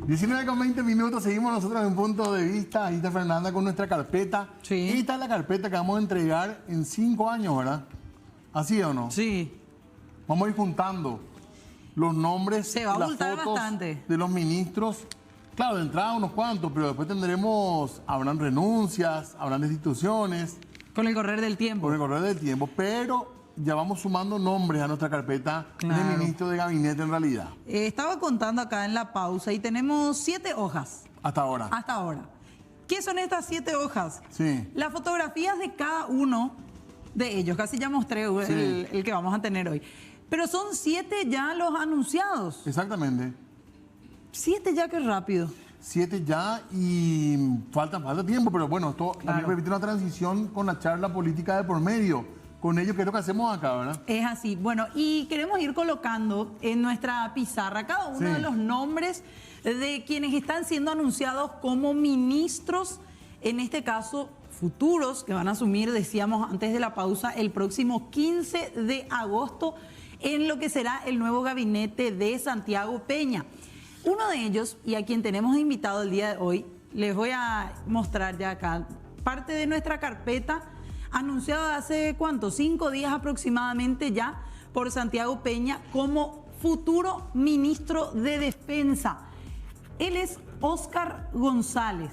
19:20, seguimos nosotros en Punto de Vista. Ahí está Fernanda con nuestra carpeta. Sí. Esta es la carpeta que vamos a entregar en 5 años, ¿verdad? ¿Así o no? Sí. Vamos a ir juntando los nombres, Se va a las abultar fotos bastante de los ministros. Claro, de entrada unos cuantos, pero después habrán renuncias, habrán destituciones. Con el correr del tiempo. Con el correr del tiempo, pero ya vamos sumando nombres a nuestra carpeta Claro. de ministro de gabinete en realidad. Estaba contando acá en la pausa y tenemos 7 hojas Hasta ahora. hasta ahora. ¿Qué son estas 7 hojas? Sí. Las fotografías de cada uno de ellos. Casi ya mostré el que vamos a tener hoy. Pero son 7 ya los anunciados. Exactamente. 7 ya, qué rápido. 7 ya y falta tiempo, pero bueno, esto también Claro. permite una transición con la charla política de por medio. Con ello, que es lo que hacemos acá, ¿verdad? Es así. Bueno, y queremos ir colocando en nuestra pizarra cada uno Sí. de los nombres de quienes están siendo anunciados como ministros, en este caso futuros, que van a asumir, decíamos antes de la pausa, el próximo 15 de agosto en lo que será el nuevo gabinete de Santiago Peña. Uno de ellos, y a quien tenemos invitado el día de hoy, les voy a mostrar ya acá parte de nuestra carpeta anunciada hace, ¿cuánto? 5 días aproximadamente ya por Santiago Peña como futuro ministro de Defensa. Él es Óscar González.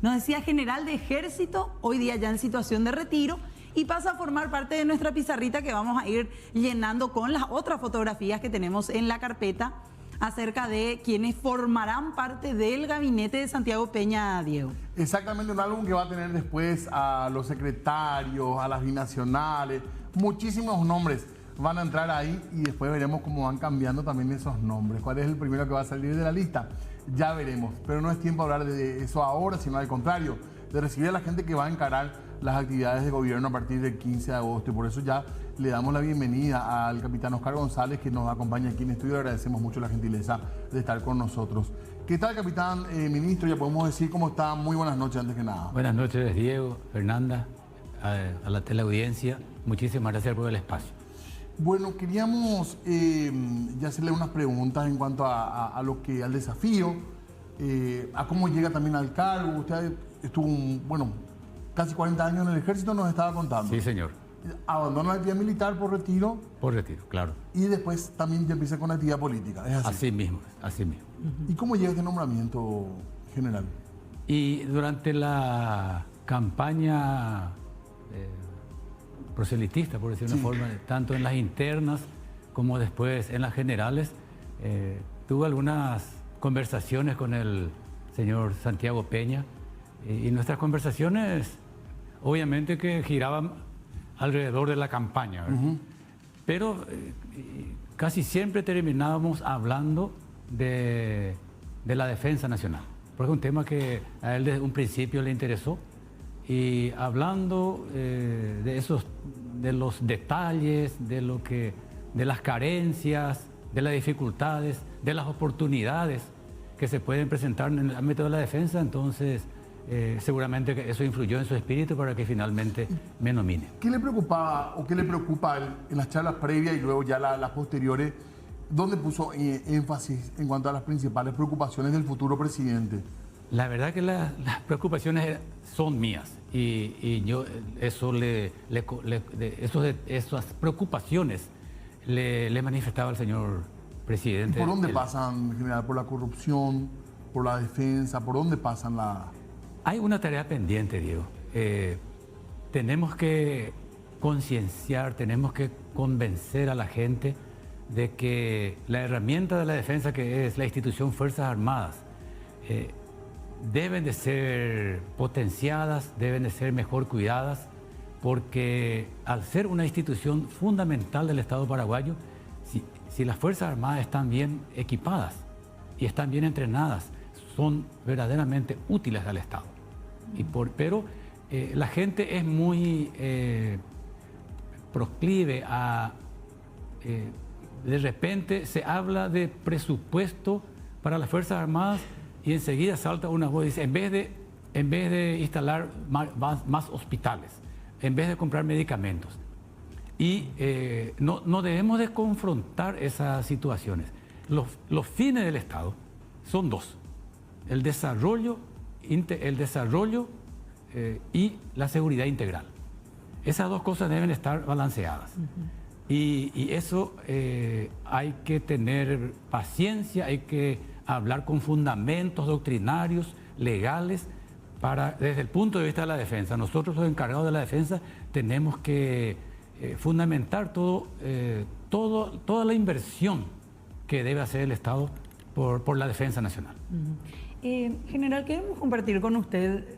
Nos decía general de ejército, hoy día ya en situación de retiro, y pasa a formar parte de nuestra pizarrita que vamos a ir llenando con las otras fotografías que tenemos en la carpeta acerca de quienes formarán parte del gabinete de Santiago Peña, Diego. Exactamente, un álbum que va a tener después a los secretarios, a las binacionales, muchísimos nombres van a entrar ahí y después veremos cómo van cambiando también esos nombres. ¿Cuál es el primero que va a salir de la lista? Ya veremos, pero no es tiempo de hablar de eso ahora, sino al contrario, de recibir a la gente que va a encarar las actividades de gobierno a partir del 15 de agosto y por eso ya le damos la bienvenida al capitán Óscar González que nos acompaña aquí en estudio. Le agradecemos mucho la gentileza de estar con nosotros. ¿Qué tal, capitán, ministro? Ya podemos decir cómo está. Muy buenas noches, antes que nada. Buenas noches, Diego, Fernanda, a la teleaudiencia. Muchísimas gracias por el espacio. Bueno, queríamos ya hacerle unas preguntas en cuanto al desafío, a cómo llega también al cargo. Usted estuvo, casi 40 años en el ejército, nos estaba contando. Sí, señor. Abandona la actividad militar por retiro. Por retiro, claro. Y después también ya empieza con la actividad política. ¿Es así? Así mismo, así mismo. ¿Y cómo llega este nombramiento, general? Y durante la campaña proselitista, por decir una forma, tanto en las internas como después en las generales, tuve algunas conversaciones con el señor Santiago Peña y nuestras conversaciones obviamente que giraban alrededor de la campaña, pero casi siempre terminábamos hablando de la defensa nacional, porque es un tema que a él desde un principio le interesó, y hablando de los detalles, de las carencias, de las dificultades, de las oportunidades que se pueden presentar en el ámbito de la defensa, entonces seguramente que eso influyó en su espíritu para que finalmente me nomine. ¿Qué le preocupaba o qué le preocupa a él en las charlas previas y luego ya las posteriores? ¿Dónde puso énfasis en cuanto a las principales preocupaciones del futuro presidente? La verdad que las preocupaciones son mías y yo esas preocupaciones le manifestaba al señor presidente. ¿Y por dónde pasan, en general? ¿Por la corrupción? ¿Por la defensa? ¿Por dónde pasan la...? Hay una tarea pendiente, Diego. Tenemos que concienciar, tenemos que convencer a la gente de que la herramienta de la defensa, que es la institución Fuerzas Armadas, deben de ser potenciadas, deben de ser mejor cuidadas, porque al ser una institución fundamental del Estado paraguayo, si las Fuerzas Armadas están bien equipadas y están bien entrenadas, son verdaderamente útiles al Estado. Pero la gente es muy proclive a... de repente se habla de presupuesto para las Fuerzas Armadas y enseguida salta una voz y dice, en vez de instalar más hospitales, en vez de comprar medicamentos. Y no debemos de confrontar esas situaciones. Los fines del Estado son dos: el desarrollo y la seguridad integral. Esas dos cosas deben estar balanceadas. Y eso hay que tener paciencia, hay que hablar con fundamentos doctrinarios, legales, desde el punto de vista de la defensa. Nosotros, los encargados de la defensa, tenemos que fundamentar toda la inversión que debe hacer el Estado por la defensa nacional. General, queremos compartir con usted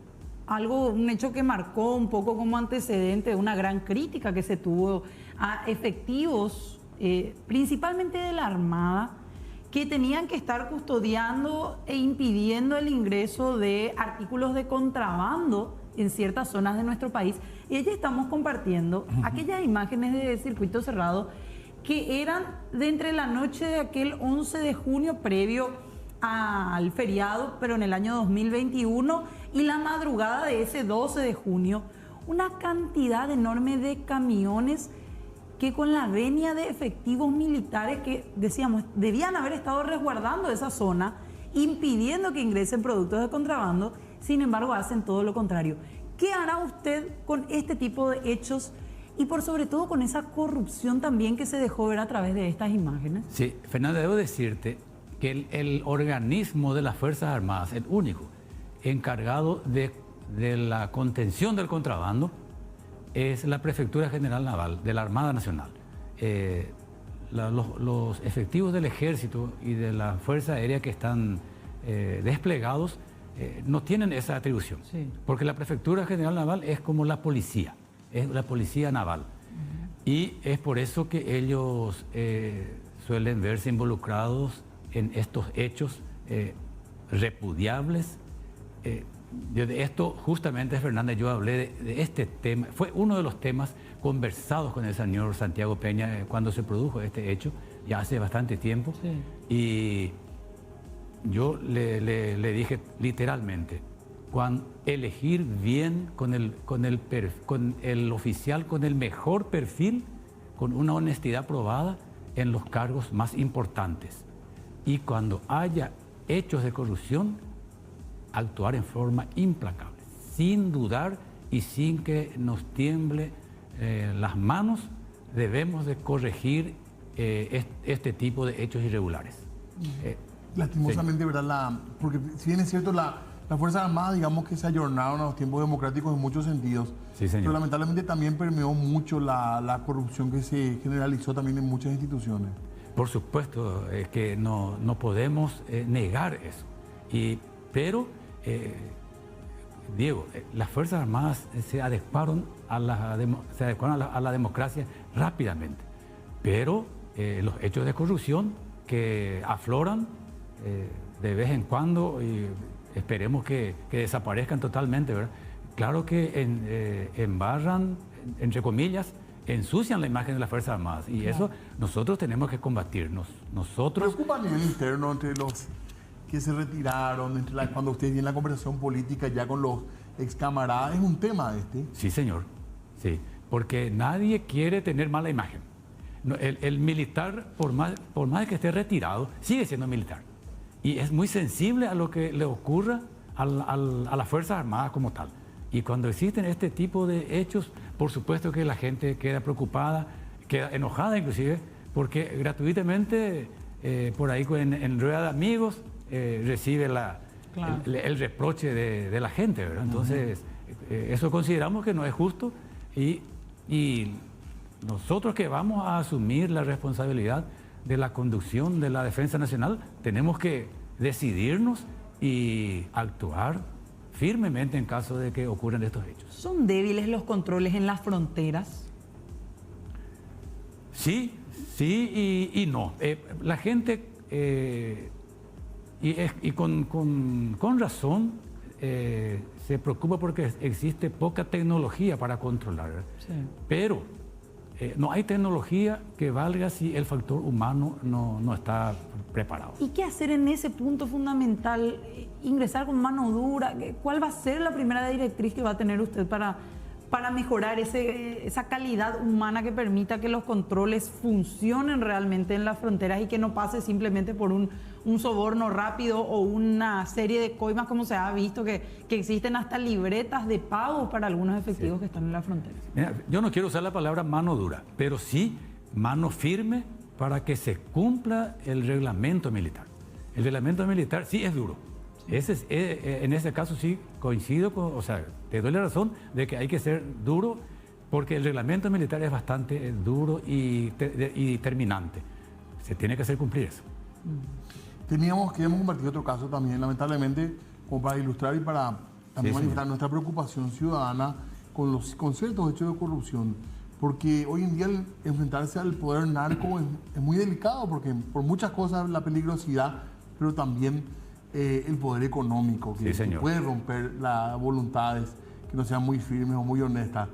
un hecho que marcó un poco como antecedente de una gran crítica que se tuvo a efectivos, principalmente de la Armada, que tenían que estar custodiando e impidiendo el ingreso de artículos de contrabando en ciertas zonas de nuestro país. Y allí estamos compartiendo aquellas imágenes de circuito cerrado que eran de entre la noche de aquel 11 de junio previo al feriado, pero en el año 2021, y la madrugada de ese 12 de junio, una cantidad enorme de camiones que con la venia de efectivos militares que, decíamos, debían haber estado resguardando esa zona, impidiendo que ingresen productos de contrabando, sin embargo hacen todo lo contrario. ¿Qué hará usted con este tipo de hechos y por sobre todo con esa corrupción también que se dejó ver a través de estas imágenes? Sí, Fernanda, debo decirte que el organismo de las Fuerzas Armadas, el único encargado de la contención del contrabando, es la Prefectura General Naval de la Armada Nacional. Los efectivos del Ejército y de la Fuerza Aérea que están desplegados no tienen esa atribución, sí, porque la Prefectura General Naval es como la policía, es la policía naval. Y es por eso que ellos suelen verse involucrados en estos hechos repudiables. De esto justamente, Fernanda, yo hablé de este tema. Fue uno de los temas conversados con el señor Santiago Peña cuando se produjo este hecho, ya hace bastante tiempo. Sí. Y yo le dije literalmente, elegir bien con el oficial con el mejor perfil, con una honestidad probada en los cargos más importantes. Y cuando haya hechos de corrupción, actuar en forma implacable, sin dudar y sin que nos tiemble las manos. Debemos de corregir este tipo de hechos irregulares. Lastimosamente, ¿verdad? Porque si bien es cierto, las Fuerzas Armadas, digamos que se ayornaron a los tiempos democráticos en muchos sentidos, sí, señor, pero lamentablemente también permeó mucho la corrupción que se generalizó también en muchas instituciones. Por supuesto que no podemos negar eso. Pero, Diego, las Fuerzas Armadas se adecuaron a la democracia rápidamente. Pero los hechos de corrupción que afloran de vez en cuando, y esperemos que desaparezcan totalmente, ¿verdad? Claro que embarran, entre comillas, ensucian la imagen de las Fuerzas Armadas. Y eso nosotros tenemos que combatirnos. ¿Preocupa a nivel interno entre los que se retiraron, cuando usted viene en la conversación política ya con los ex camaradas? ¿Es un tema este? Sí, señor. Sí, porque nadie quiere tener mala imagen. El militar, por más que esté retirado, sigue siendo militar. Y es muy sensible a lo que le ocurra a las Fuerzas Armadas como tal. Y cuando existen este tipo de hechos, por supuesto que la gente queda preocupada, queda enojada inclusive, porque gratuitamente, por ahí en rueda de amigos, recibe el reproche de la gente, ¿verdad? Entonces, eso consideramos que no es justo y nosotros que vamos a asumir la responsabilidad de la conducción de la defensa nacional, tenemos que decidirnos y actuar firmemente en caso de que ocurran estos hechos. ¿Son débiles los controles en las fronteras? Sí y no. La gente, con razón, se preocupa porque existe poca tecnología para controlar. Sí. Pero no hay tecnología que valga si el factor humano no está preparado. ¿Y qué hacer en ese punto fundamental? ¿Ingresar con mano dura? ¿Cuál va a ser la primera directriz que va a tener usted para para mejorar esa calidad humana que permita que los controles funcionen realmente en las fronteras y que no pase simplemente por un soborno rápido o una serie de coimas, como se ha visto que existen hasta libretas de pago para algunos efectivos que están en la frontera. Mira, yo no quiero usar la palabra mano dura, pero sí mano firme para que se cumpla el reglamento militar. El reglamento militar sí es duro. En ese caso sí coincido o sea, te doy la razón de que hay que ser duro porque el reglamento militar es bastante duro y terminante. Se tiene que hacer cumplir eso. Queríamos compartir otro caso también, lamentablemente, como para ilustrar y para también manifestar nuestra preocupación ciudadana con ciertos hechos de corrupción. Porque hoy en día el enfrentarse al poder narco es muy delicado, porque por muchas cosas la peligrosidad, pero también el poder económico, que puede romper las voluntades que no sean muy firmes o muy honestas.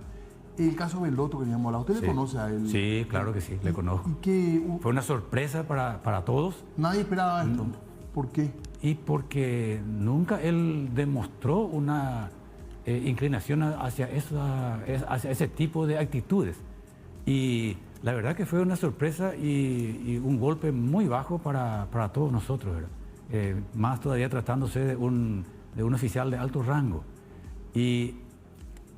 El caso Belotto que habíamos hablado, ¿usted le conoce a él? Sí, claro que sí, le conozco. Fue una sorpresa para todos. Nadie esperaba esto. ¿Por qué? Y porque nunca él demostró una inclinación hacia ese tipo de actitudes. Y la verdad que fue una sorpresa y un golpe muy bajo para todos nosotros, ¿verdad? Más todavía tratándose de un oficial de alto rango. Y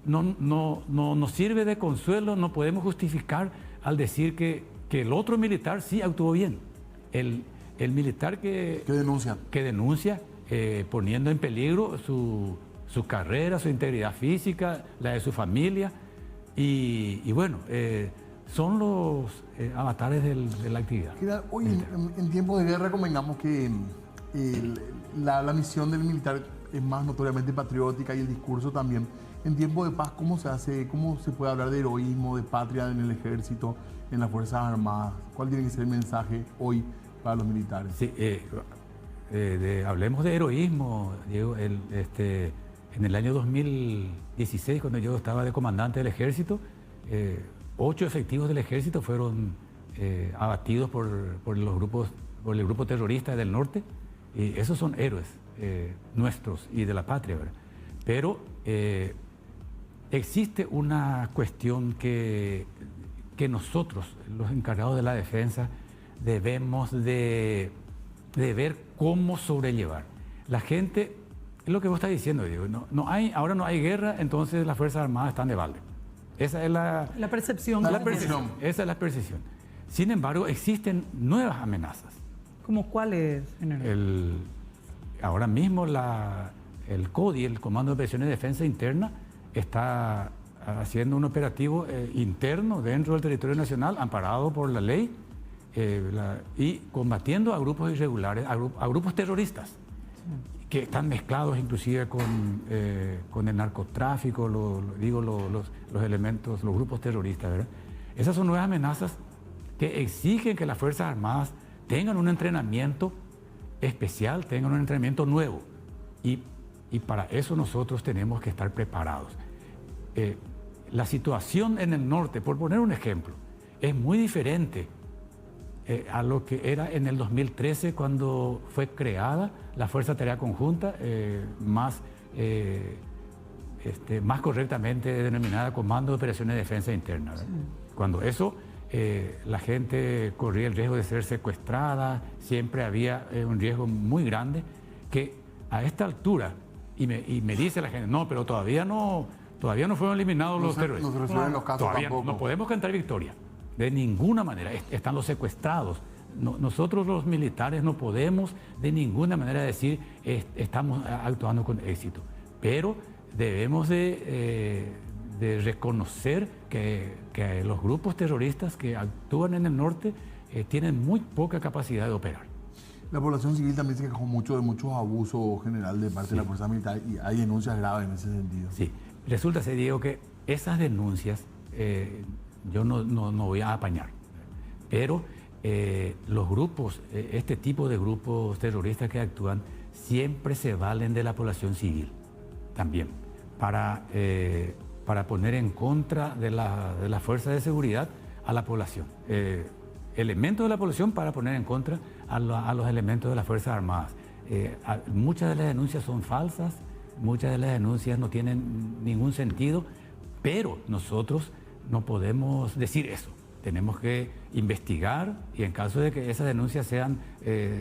no nos sirve de consuelo, no podemos justificar al decir que el otro militar sí actuó bien. El militar que denuncia poniendo en peligro su carrera, su integridad física, la de su familia. Y bueno, son los avatares de la actividad. Hoy en tiempos de guerra convengamos que la misión del militar es más notoriamente patriótica y el discurso también. En tiempos de paz, ¿cómo se puede hablar de heroísmo, de patria en el ejército, en las Fuerzas Armadas? ¿Cuál tiene que ser el mensaje hoy para los militares? Sí, hablemos de heroísmo, Diego. En el año 2016, cuando yo estaba de comandante del ejército, 8 efectivos del ejército fueron abatidos por el grupo terrorista del norte. Y esos son héroes nuestros y de la patria, ¿verdad? Pero existe una cuestión que nosotros, los encargados de la defensa, debemos de ver cómo sobrellevar. La gente, es lo que vos estás diciendo, Diego, ahora no hay guerra, entonces las Fuerzas Armadas están de balde. Esa es la percepción. Esa es la percepción. Sin embargo, existen nuevas amenazas. ¿Cómo cuáles, general? Ahora mismo el CODI, el Comando de Operaciones de Defensa Interna, está haciendo un operativo interno dentro del territorio nacional, amparado por la ley, y combatiendo a grupos irregulares, a grupos terroristas, que están mezclados inclusive con el narcotráfico, los elementos, los grupos terroristas, ¿verdad? Esas son nuevas amenazas que exigen que las Fuerzas Armadas tengan un entrenamiento especial, tengan un entrenamiento nuevo. Y para eso nosotros tenemos que estar preparados. La situación en el norte, por poner un ejemplo, es muy diferente a lo que era en el 2013 cuando fue creada la Fuerza de Tarea Conjunta, más correctamente denominada Comando de Operaciones de Defensa Interna, ¿verdad? Cuando eso, la gente corría el riesgo de ser secuestrada, siempre había un riesgo muy grande, que a esta altura, y me dice la gente, no, pero todavía no fueron eliminados los terroristas. No se resuelven los casos todavía tampoco. No podemos cantar victoria, de ninguna manera, están los secuestrados. Nosotros los militares no podemos de ninguna manera decir estamos actuando con éxito, pero debemos de reconocer que los grupos terroristas que actúan en el norte tienen muy poca capacidad de operar. La población civil también se quejó mucho de muchos abusos general de parte de la Fuerza Militar y hay denuncias graves en ese sentido. Sí, resulta, Diego, que esas denuncias yo no voy a apañar, pero los grupos, este tipo de grupos terroristas que actúan, siempre se valen de la población civil también para poner en contra de la fuerza de seguridad a la población. Elementos de la población para poner en contra a los elementos de las Fuerzas Armadas. Muchas de las denuncias son falsas, muchas de las denuncias no tienen ningún sentido, Pero nosotros no podemos decir eso. Tenemos que investigar y en caso de que esas denuncias sean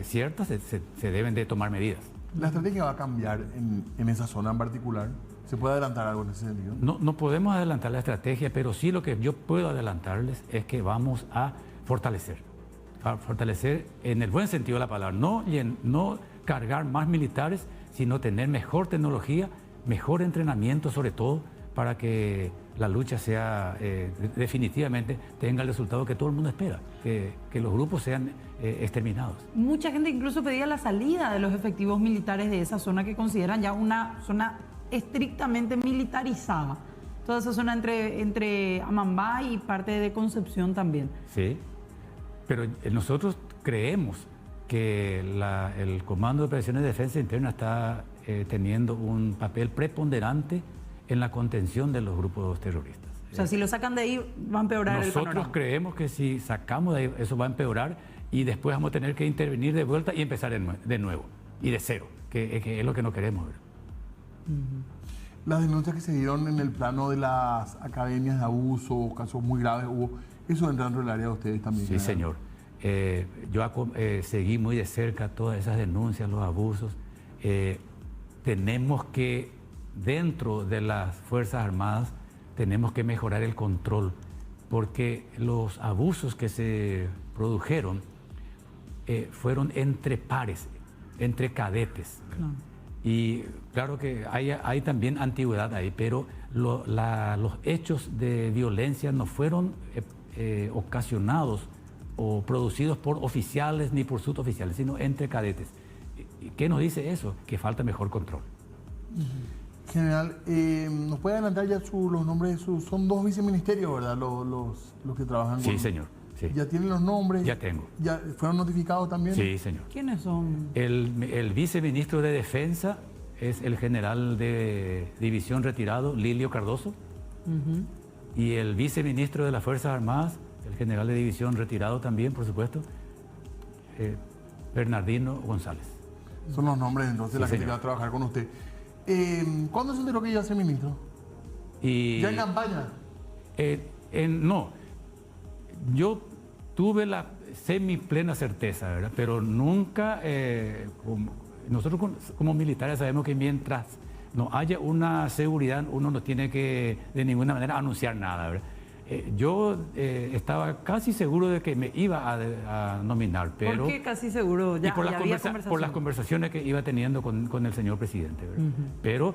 ciertas, se deben de tomar medidas. ¿La estrategia va a cambiar en esa zona en particular? ¿Se puede adelantar algo en ese sentido? No podemos adelantar la estrategia, pero sí lo que yo puedo adelantarles es que vamos a fortalecer en el buen sentido de la palabra, no cargar más militares, sino tener mejor tecnología, mejor entrenamiento sobre todo, para que la lucha sea definitivamente tenga el resultado que todo el mundo espera, que los grupos sean exterminados. Mucha gente incluso pedía la salida de los efectivos militares de esa zona que consideran ya una zona estrictamente militarizada. Toda esa zona entre Amambá y parte de Concepción también. Sí, pero nosotros creemos que el Comando de Operaciones de Defensa Interna está teniendo un papel preponderante en la contención de los grupos terroristas. O sea, si lo sacan de ahí, va a empeorar el panorama. Nosotros creemos que si sacamos de ahí, eso va a empeorar y después vamos a tener que intervenir de vuelta y empezar de nuevo y de cero, que es lo que no queremos ver. Las denuncias que se dieron en el plano de las academias de abuso, casos muy graves, eso entra dentro del área de ustedes también. Sí, ¿verdad? Señor. Yo seguí muy de cerca todas esas denuncias, los abusos. Tenemos que, dentro de las Fuerzas Armadas, tenemos que mejorar el control, porque los abusos que se produjeron fueron entre pares, entre cadetes. Claro. Y claro que hay también antigüedad ahí, pero los hechos de violencia no fueron ocasionados o producidos por oficiales ni por suboficiales, sino entre cadetes. ¿Qué nos dice eso? Que falta mejor control. General, ¿nos puede adelantar ya los nombres de son 2 viceministerios, ¿verdad? Los que trabajan con... Sí, señor. Sí. ¿Ya tienen los nombres? Ya tengo. ¿Ya fueron notificados también? Sí, señor. ¿Quiénes son? El viceministro de Defensa es el general de división retirado, Lilio Cardoso. Y el viceministro de las Fuerzas Armadas, el general de división retirado también, por supuesto, Bernardino González. Son los nombres entonces de la gente que va a trabajar con usted. ¿Cuándo se enteró que iba a ser ministro? ¿Ya en campaña? No. Yo tuve la semi-plena certeza, ¿verdad? Pero nunca, nosotros como militares sabemos que mientras no haya una seguridad, uno no tiene que de ninguna manera anunciar nada, ¿verdad? Yo estaba casi seguro de que me iba a nominar, pero... ¿Por qué casi seguro? Ya, y por las conversaciones que iba teniendo con el señor presidente, ¿verdad? Pero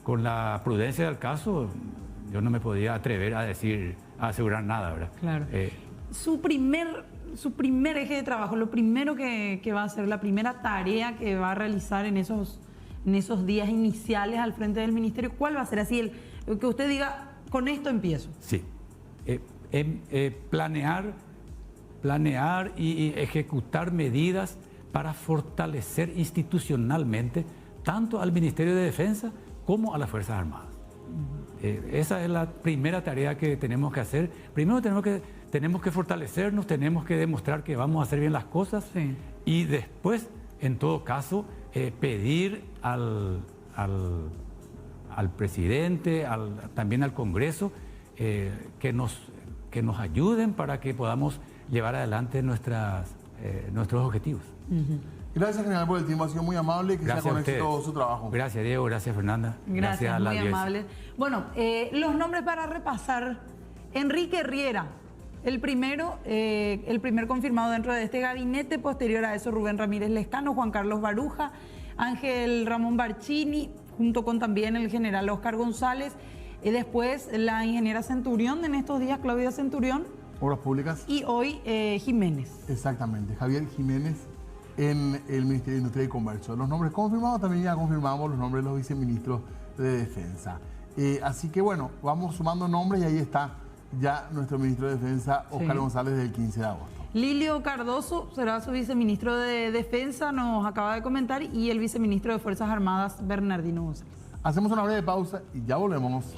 con la prudencia del caso, yo no me podía atrever a asegurar nada, ¿verdad? Claro. Su primer eje de trabajo, lo primero que va a hacer, la primera tarea que va a realizar en esos días iniciales al frente del ministerio, ¿cuál va a ser? Así, que usted diga, con esto empiezo. Sí. Planear y ejecutar medidas para fortalecer institucionalmente tanto al Ministerio de Defensa como a las Fuerzas Armadas. Esa es la primera tarea que tenemos que hacer. Primero tenemos que fortalecernos, tenemos que demostrar que vamos a hacer bien las cosas, sí. Y después, en todo caso, pedir al presidente, también al Congreso, que nos ayuden para que podamos llevar adelante nuestros objetivos. Gracias, general, por el tiempo. Ha sido muy amable y que sea con éxito su trabajo. Gracias, Diego. Gracias, Fernanda. Gracias a la muy amable. Bueno, los nombres para repasar. Enrique Riera, el primer confirmado dentro de este gabinete. Posterior a eso, Rubén Ramírez Lescano, Juan Carlos Baruja, Ángel Ramón Barcini, junto con también el general Oscar González. Y después la ingeniera Centurión, en estos días Claudia Centurión. Obras Públicas. Y hoy Jiménez. Exactamente, Javier Jiménez en el Ministerio de Industria y Comercio. Los nombres confirmados, también ya confirmamos los nombres de los viceministros de Defensa. Así que bueno, vamos sumando nombres y ahí está ya nuestro ministro de Defensa, Oscar González, del 15 de agosto. Lilio Cardoso será su viceministro de Defensa, nos acaba de comentar, y el viceministro de Fuerzas Armadas, Bernardino González. Hacemos una breve pausa y ya volvemos.